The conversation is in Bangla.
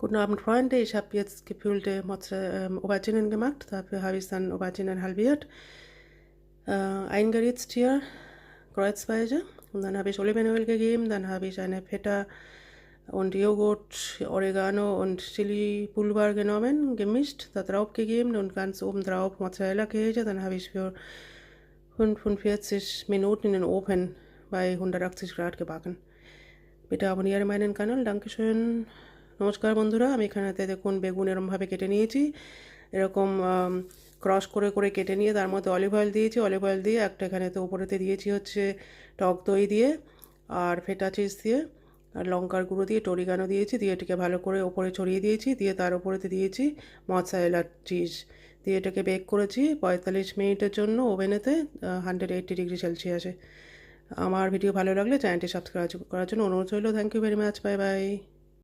Guten Abend, Freunde. Ich habe jetzt gekühlte Auberginen gemacht. Dafür habe ich dann Auberginen halbiert, eingeritzt hier, kreuzweise. Und dann habe ich Olivenöl gegeben. Dann habe ich eine Feta und Joghurt, Oregano und Chili-Pulver genommen, gemischt, da drauf gegeben und ganz oben drauf Mozzarella-Käse. Dann habe ich für 45 Minuten in den Ofen bei 180 Grad gebacken. Bitte abonniere meinen Kanal, Dankeschön। নমস্কার বন্ধুরা, আমি এখানেতে দেখুন বেগুন এরমভাবে কেটে নিয়েছি, এরকম ক্রস করে করে কেটে নিয়ে তার মধ্যে অলিভ অয়েল দিয়েছি, অলিভ অয়েল দিয়ে একটা এখানেতে উপরেতে দিয়েছি হচ্ছে টক দই দিয়ে আর ফেটা চিজ দিয়ে আর লঙ্কার গুঁড়ো দিয়ে টরিগানো দিয়েছি, দিয়ে এটাকে ভালো করে ওপরে ছড়িয়ে দিয়েছি, দিয়ে তার উপরেতে দিয়েছি মজারেলা চিজ দিয়ে এটাকে বেক করেছি 45 মিনিটের জন্য ওভেনেতে 180 ডিগ্রি সেলসিয়াসে। আমার ভিডিও ভালো লাগলে চ্যানেলটি সাবস্ক্রাইব করার জন্য অনুরোধ রইল। Thank you very much, bye by.